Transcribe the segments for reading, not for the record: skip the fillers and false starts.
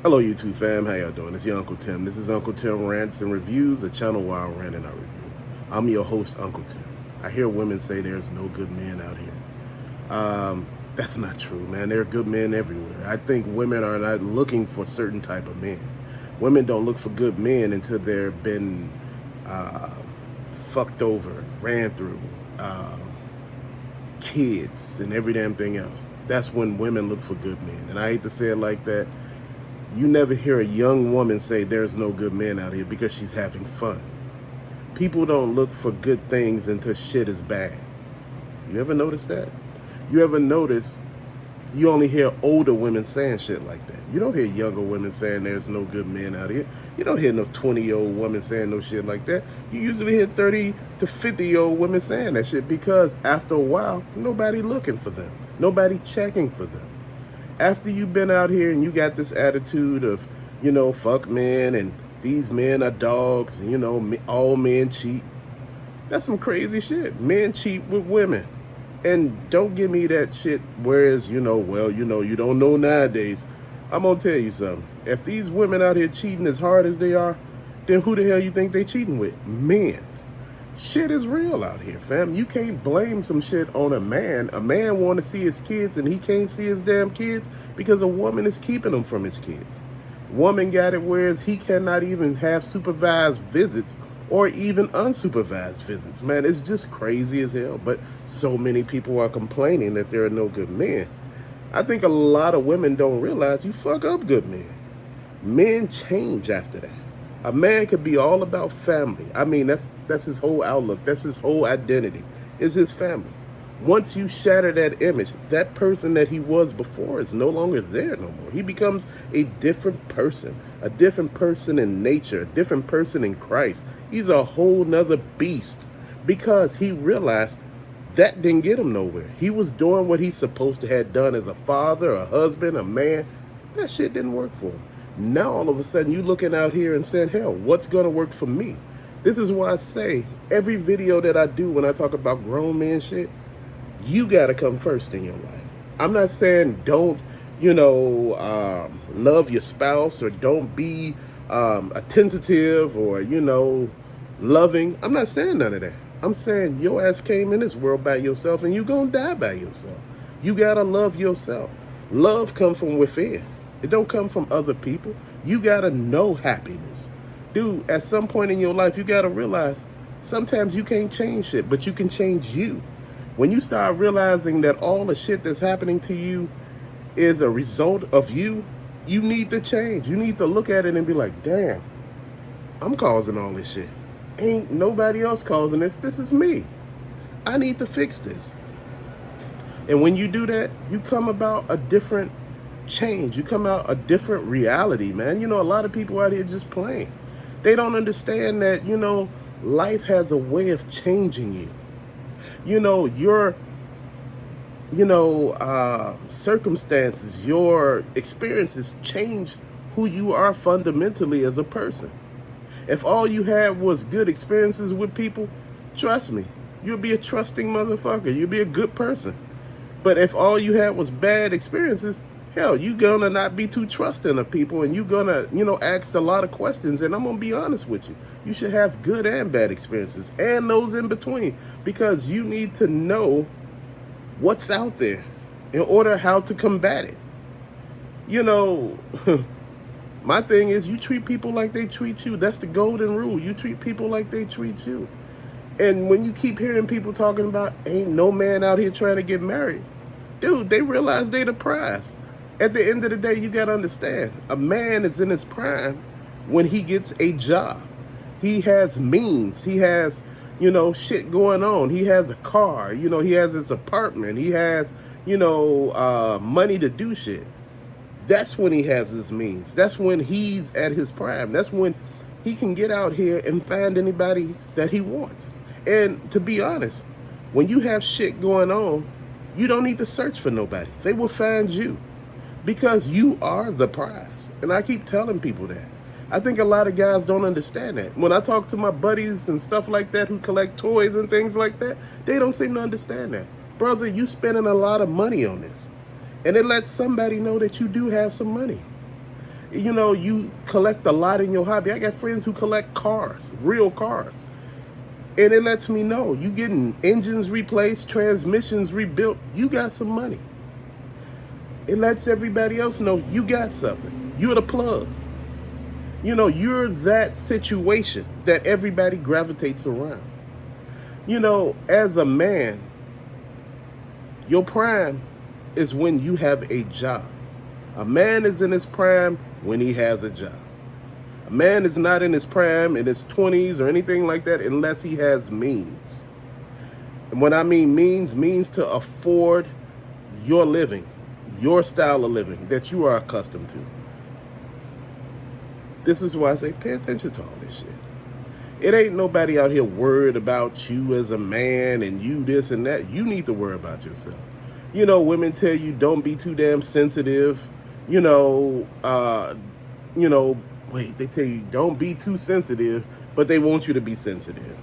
Hello YouTube fam, how y'all doing? It's your Uncle Tim. This is Uncle Tim Rants and Reviews, a channel where I rant and I review. I'm your host, Uncle Tim. I hear women say there's no good men out here. That's not true, man. There are good men everywhere. I think women are not looking for certain type of men. Women don't look for good men until they've been fucked over, ran through, kids, and every damn thing else. That's when women look for good men. And I hate to say it like that. You never hear a young woman say there's no good men out here because she's having fun. People don't look for good things until shit is bad. You ever notice that? You ever notice you only hear older women saying shit like that? You don't hear younger women saying there's no good men out here. You don't hear no 20-year-old woman saying no shit like that. You usually hear 30 to 50-year-old women saying that shit because after a while, nobody looking for them. Nobody checking for them. After you've been out here and you got this attitude of, fuck men and these men are dogs, and, all men cheat. That's some crazy shit. Men cheat with women. And don't give me that shit, whereas, you don't know nowadays. I'm going to tell you something. If these women out here cheating as hard as they are, then who the hell you think they cheating with? Men. Shit is real out here, fam. You can't blame some shit on a man. A man want to see his kids and he can't see his damn kids because a woman is keeping him from his kids. Woman got it whereas he cannot even have supervised visits or even unsupervised visits. Man, it's just crazy as hell. But so many people are complaining that there are no good men. I think a lot of women don't realize you fuck up good men. Men change after that. A man could be all about family. I mean, that's his whole outlook. That's his whole identity, is his family. Once you shatter that image, that person that he was before is no longer there no more. He becomes a different person in nature, a different person in Christ. He's a whole nother beast because he realized that didn't get him nowhere. He was doing what he's supposed to have done as a father, a husband, a man. That shit didn't work for him. Now, all of a sudden, you looking out here and saying, hell, what's going to work for me? This is why I say every video that I do when I talk about grown men shit, you got to come first in your life. I'm not saying don't, love your spouse or don't be attentive or, loving. I'm not saying none of that. I'm saying your ass came in this world by yourself and you going to die by yourself. You got to love yourself. Love comes from within. It don't come from other people. You got to know happiness. Dude, at some point in your life, you got to realize sometimes you can't change shit, but you can change you. When you start realizing that all the shit that's happening to you is a result of you, you need to change. You need to look at it and be like, damn, I'm causing all this shit. Ain't nobody else causing this. This is me. I need to fix this. And when you do that, you come about a different change. You come out a different reality, man. A lot of people out here just playing. They don't understand that, life has a way of changing you. Your circumstances, your experiences change who you are fundamentally as a person. If all you had was good experiences with people, trust me, you'll be a trusting motherfucker. You'll be a good person. But if all you had was bad experiences, hell, you're going to not be too trusting of people and you're going to, ask a lot of questions. And I'm going to be honest with you. You should have good and bad experiences and those in between because you need to know what's out there in order how to combat it. My thing is you treat people like they treat you. That's the golden rule. You treat people like they treat you. And when you keep hearing people talking about ain't no man out here trying to get married, dude, they realize they the prize. At the end of the day, you got to understand, a man is in his prime when he gets a job. He has means. He has, shit going on. He has a car. He has his apartment. He has, money to do shit. That's when he has his means. That's when he's at his prime. That's when he can get out here and find anybody that he wants. And to be honest, when you have shit going on, you don't need to search for nobody. They will find you because you are the prize. And I keep telling people that. I think a lot of guys don't understand that. When I talk to my buddies and stuff like that who collect toys and things like that, they don't seem to understand that. Brother, you spending a lot of money on this. And it lets somebody know that you do have some money. You know, you collect a lot in your hobby. I got friends who collect cars, real cars. And it lets me know you getting engines replaced, transmissions rebuilt, you got some money. It lets everybody else know you got something. You're the plug. You know, you're that situation that everybody gravitates around. You know, as a man, your prime is when you have a job. A man is in his prime when he has a job. A man is not in his prime in his 20s or anything like that unless he has means. And when I mean means to afford your living, your style of living that you are accustomed to. This is why I say pay attention to all this shit. It ain't nobody out here worried about you as a man and you this and that. You need to worry about yourself. You know, women tell you don't be too damn sensitive. You know, they tell you don't be too sensitive, but they want you to be sensitive.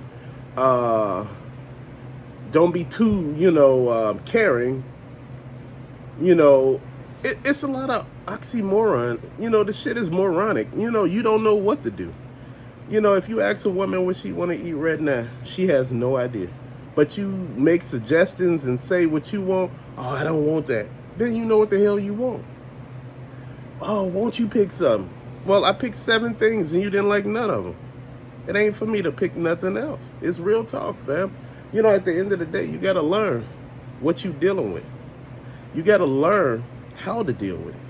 Don't be too, caring. You know, it's a lot of oxymoron. You know, the shit is moronic. You know, you don't know what to do. You know, if you ask a woman what she want to eat right now, she has no idea. But you make suggestions and say what you want. Oh, I don't want that. Then you know what the hell you want. Oh, won't you pick something? Well, I picked 7 things and you didn't like none of them. It ain't for me to pick nothing else. It's real talk, fam. You know, at the end of the day, you got to learn what you dealing with. You got to learn how to deal with it.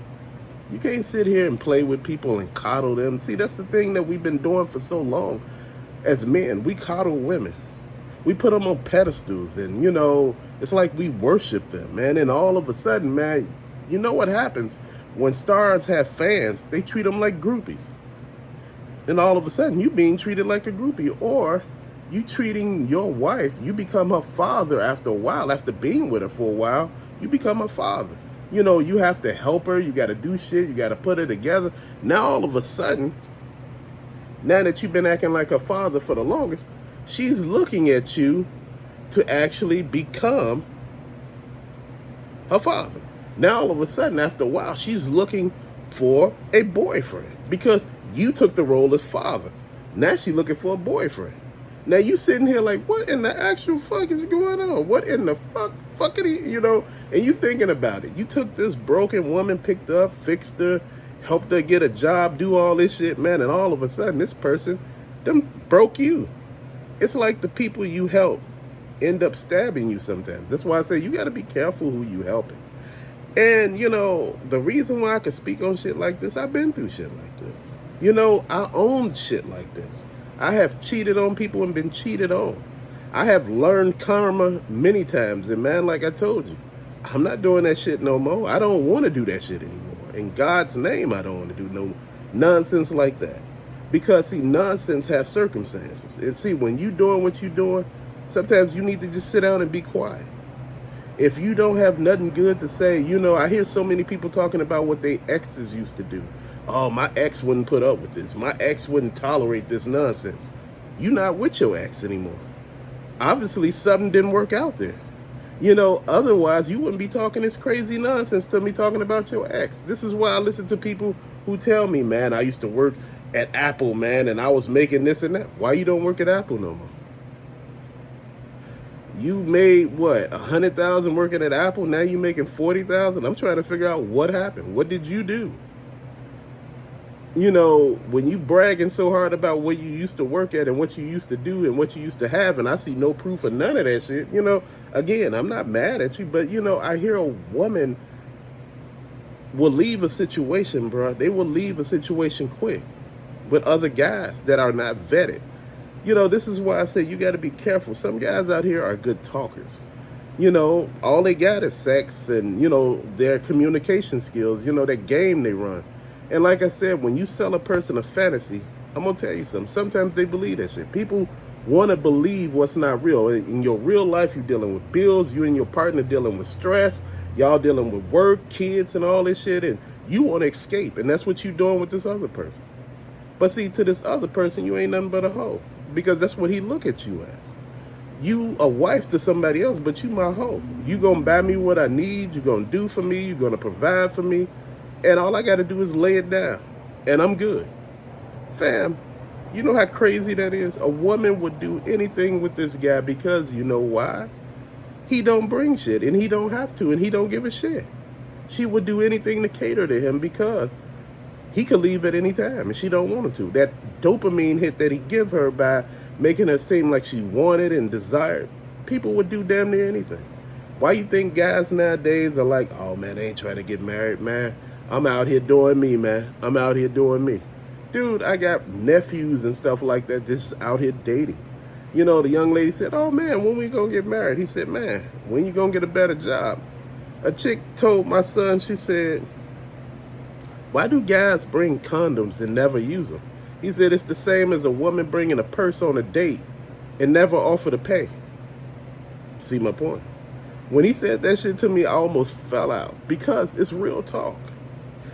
You can't sit here and play with people and coddle them. See, that's the thing that we've been doing for so long as men. We coddle women. We put them on pedestals and, you know, it's like we worship them, man. And all of a sudden, man, you know what happens? When stars have fans, they treat them like groupies. And all of a sudden, you being treated like a groupie. Or you treating your wife, you become her father after a while. After being with her for a while, you become her father. You know, you have to help her. You got to do shit. You got to put her together. Now, all of a sudden, now that you've been acting like her father for the longest, she's looking at you to actually become her father. Now, all of a sudden, after a while, she's looking for a boyfriend because you took the role as father. Now she's looking for a boyfriend. Now you sitting here like, what in the actual fuck is going on? What in the fuckity, you know? And you thinking about it. You took this broken woman, picked her up, fixed her, helped her get a job, do all this shit, man. And all of a sudden, this person, them broke you. It's like the people you help end up stabbing you sometimes. That's why I say you got to be careful who you helping. And, you know, the reason why I can speak on shit like this, I've been through shit like this. You know, I own shit like this. I have cheated on people and been cheated on. I have learned karma many times. And man, like I told you, I'm not doing that shit no more. I don't want to do that shit anymore. In God's name, I don't want to do no nonsense like that. Because, see, nonsense has circumstances. And see, when you doing what you doing, sometimes you need to just sit down and be quiet. If you don't have nothing good to say, you know, I hear so many people talking about what their exes used to do. Oh, my ex wouldn't put up with this. My ex wouldn't tolerate this nonsense. You're not with your ex anymore. Obviously, something didn't work out there. You know, otherwise, you wouldn't be talking this crazy nonsense to me talking about your ex. This is why I listen to people who tell me, man, I used to work at Apple, man, and I was making this and that. Why you don't work at Apple no more? You made, what, 100,000 working at Apple? Now you making 40,000? I'm trying to figure out what happened. What did you do? You know, when you bragging so hard about where you used to work at and what you used to do and what you used to have, and I see no proof of none of that shit, you know, again, I'm not mad at you, but, you know, I hear a woman will leave a situation, bro. They will leave a situation quick with other guys that are not vetted. You know, this is why I say you got to be careful. Some guys out here are good talkers. You know, all they got is sex and, you know, their communication skills, you know, that game they run. And like I said, when you sell a person a fantasy, I'm going to tell you something. Sometimes they believe that shit. People want to believe what's not real. In your real life, you're dealing with bills. You and your partner dealing with stress. Y'all dealing with work, kids, and all this shit. And you want to escape. And that's what you're doing with this other person. But see, to this other person, you ain't nothing but a hoe. Because that's what he look at you as. You a wife to somebody else, but you my hoe. You going to buy me what I need. You going to do for me. You going to provide for me. And all I got to do is lay it down. and I'm good. Fam, you know how crazy that is? A woman would do anything with this guy because you know why? He don't bring shit, and he don't have to, and he don't give a shit. She would do anything to cater to him because he could leave at any time, and she don't want him to. That dopamine hit that he give her by making her seem like she wanted and desired, people would do damn near anything. Why you think guys nowadays are like, oh man, they ain't trying to get married, man. I'm out here doing me, man. I'm out here doing me. Dude, I got nephews and stuff like that just out here dating. You know, the young lady said, oh man, when we gonna get married? He said, man, when you gonna get a better job? A chick told my son, she said, why do guys bring condoms and never use them? He said, it's the same as a woman bringing a purse on a date and never offer to pay. See my point? When he said that shit to me, I almost fell out because it's real talk.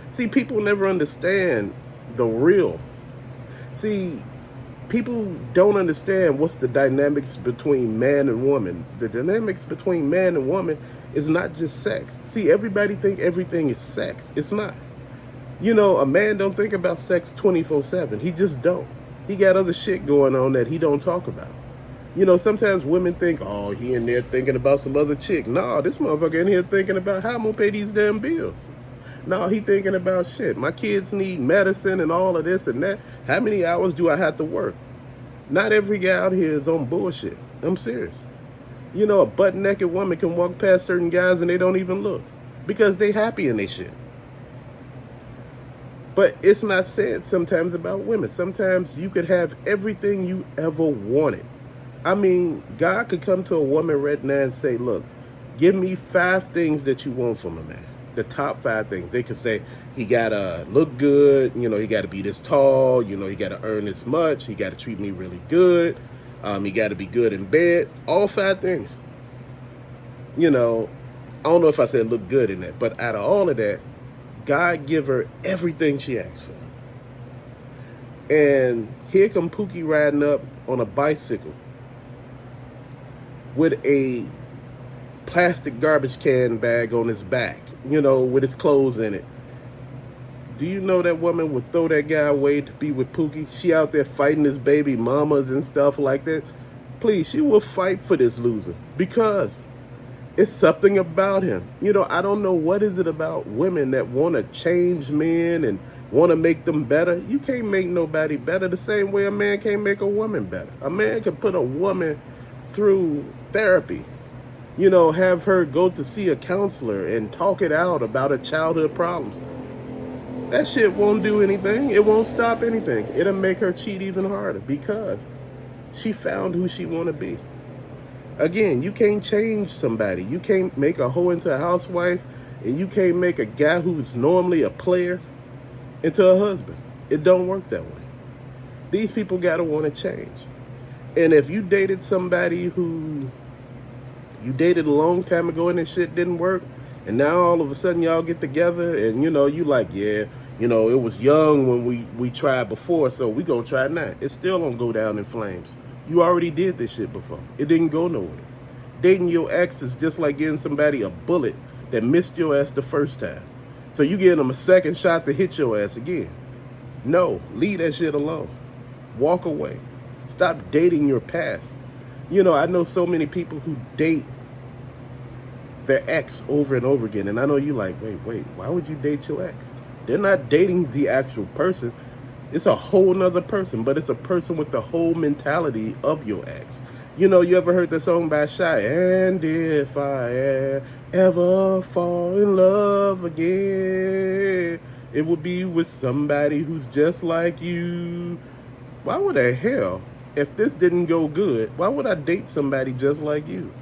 See, people never understand the real. See, people don't understand what's the dynamics between man and woman. The dynamics between man and woman is not just sex. See, everybody think everything is sex. It's not. You know, a man don't think about sex 24/7. He just don't. He got other shit going on that he don't talk about. You know, sometimes women think, oh, he in there thinking about some other chick. Nah, this motherfucker in here thinking about how I'm gonna pay these damn bills. No, he thinking about shit. My kids need medicine and all of this and that. How many hours do I have to work? Not every guy out here is on bullshit. I'm serious. You know, a butt-naked woman can walk past certain guys and they don't even look because they happy in their shit. But it's not said sometimes about women. Sometimes you could have everything you ever wanted. I mean, God could come to a woman right now and say, look, give me 5 things that you want from a man. The top 5 things. They could say he gotta look good, you know, he gotta be this tall, you know, he gotta earn this much, he gotta treat me really good, he gotta be good in bed, all 5 things. You know, I don't know if I said look good in that, but out of all of that, God give her everything she asked for. And here come Pookie riding up on a bicycle with a plastic garbage can bag on his back, you know, with his clothes in it. Do you know that woman would throw that guy away to be with Pookie? She out there fighting his baby mamas and stuff like that. Please, she will fight for this loser because it's something about him. You know, I don't know what is it about women that want to change men and want to make them better. You can't make nobody better the same way a man can't make a woman better. A man can put a woman through therapy. You know, have her go to see a counselor and talk it out about her childhood problems. That shit won't do anything. It won't stop anything. It'll make her cheat even harder because she found who she want to be. Again, you can't change somebody. You can't make a hoe into a housewife, and you can't make a guy who's normally a player into a husband. It don't work that way. These people gotta want to change. And if you dated somebody who you dated a long time ago and this shit didn't work, and now all of a sudden y'all get together and you know, you like, yeah, you know, it was young when we tried before, so we gonna try now. It still don't go down in flames. You already did this shit before. It didn't go nowhere. Dating your ex is just like giving somebody a bullet that missed your ass the first time. So you give them a second shot to hit your ass again. No, leave that shit alone. Walk away. Stop dating your past. You know, I know so many people who date their ex over and over again. And I know you like, wait, why would you date your ex? They're not dating the actual person. It's a whole nother person, but it's a person with the whole mentality of your ex. You know, you ever heard the song by Shy? And if I ever fall in love again, it would be with somebody who's just like you. Why would the hell, if this didn't go good, why would I date somebody just like you?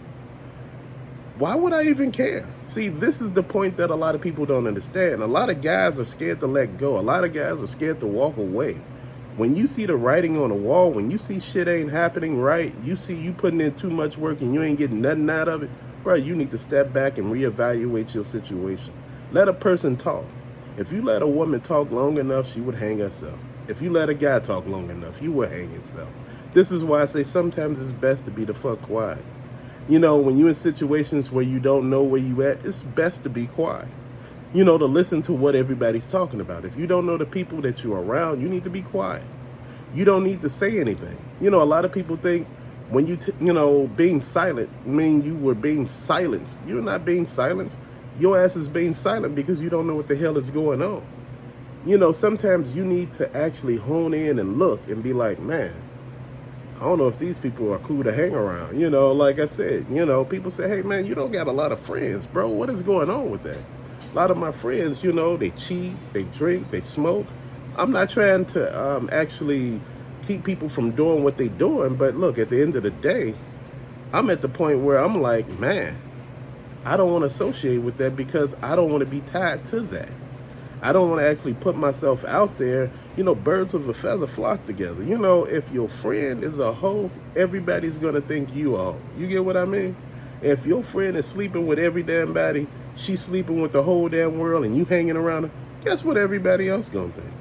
Why would I even care? See, this is the point that a lot of people don't understand. A lot of guys are scared to let go. A lot of guys are scared to walk away. When you see the writing on the wall, when you see shit ain't happening right, you see you putting in too much work and you ain't getting nothing out of it, bro, you need to step back and reevaluate your situation. Let a person talk. If you let a woman talk long enough, she would hang herself. If you let a guy talk long enough, you will hang yourself. This is why I say sometimes it's best to be the fuck quiet. You know, when you're in situations where you don't know where you at, it's best to be quiet. to listen to what everybody's talking about. If you don't know the people that you're around, you need to be quiet. You don't need to say anything. A lot of people think when being silent mean you were being silenced. You're not being silenced. Your ass is being silent because you don't know what the hell is going on. Sometimes you need to actually hone in and look and be like, man, I don't know if these people are cool to hang around. Like I said, people say, hey, man, you don't got a lot of friends, bro. What is going on with that? A lot of my friends, they cheat, they drink, they smoke. I'm not trying to actually keep people from doing what they're doing. But look, at the end of the day, I'm at the point where I'm like, man, I don't want to associate with that because I don't want to be tied to that. I don't want to actually put myself out there. Birds of a feather flock together. If your friend is a hoe, everybody's going to think you a hoe. You get what I mean? If your friend is sleeping with every damn body, she's sleeping with the whole damn world, and you hanging around her, guess what everybody else going to think?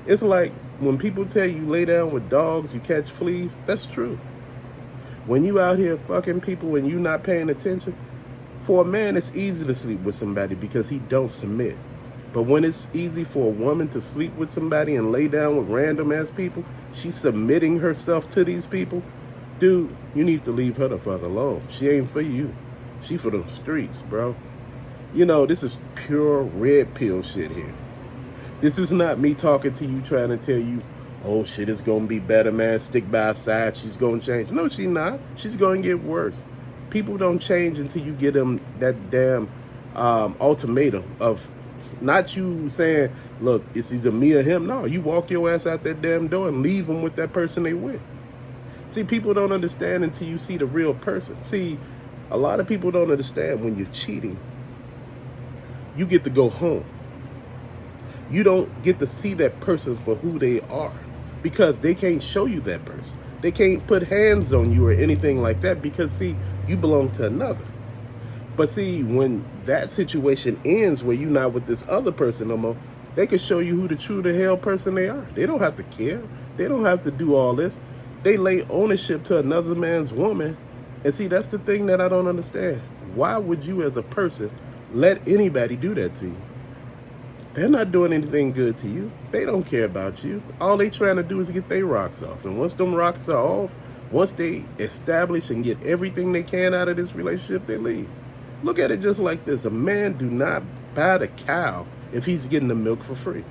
It's like when people tell you lay down with dogs, you catch fleas. That's true. When you out here fucking people and you not paying attention, for a man, it's easy to sleep with somebody because he don't submit. But when it's easy for a woman to sleep with somebody and lay down with random ass people, she's submitting herself to these people. Dude, you need to leave her the fuck alone. She ain't for you. She for the streets, bro. This is pure red pill shit here. This is not me talking to you trying to tell you, oh, shit is going to be better, man. Stick by her side. She's going to change. No, she's not. She's going to get worse. People don't change until you get them that damn ultimatum of not you saying, look, it's either me or him. No, you walk your ass out that damn door and leave them with that person they with. See, people don't understand until you see the real person. See, a lot of people don't understand when you're cheating, you get to go home. You don't get to see that person for who they are because they can't show you that person. They can't put hands on you or anything like that because, see, you belong to another. But see, when that situation ends where you're not with this other person no more, they can show you who the true to hell person they are. They don't have to care. They don't have to do all this. They lay ownership to another man's woman. And see, that's the thing that I don't understand. Why would you as a person let anybody do that to you? They're not doing anything good to you. They don't care about you. All they trying to do is get their rocks off. And once them rocks are off, once they establish and get everything they can out of this relationship, they leave. Look at it just like this. A man do not buy the cow if he's getting the milk for free.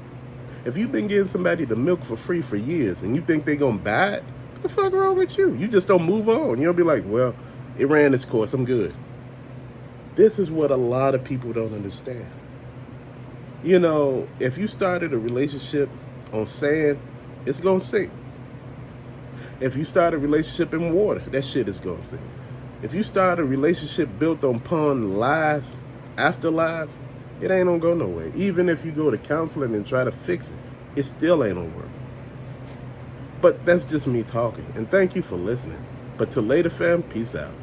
If you've been giving somebody the milk for free for years and you think they're going to buy it, what the fuck wrong with you? You just don't move on. You'll be like, well, it ran its course. I'm good. This is what a lot of people don't understand. If you started a relationship on sand, it's going to sink. If you start a relationship in water, that shit is going to sink. If you start a relationship built upon lies, after lies, it ain't gonna go nowhere. Even if you go to counseling and try to fix it, it still ain't gonna work. But that's just me talking. And thank you for listening. But till later, fam, peace out.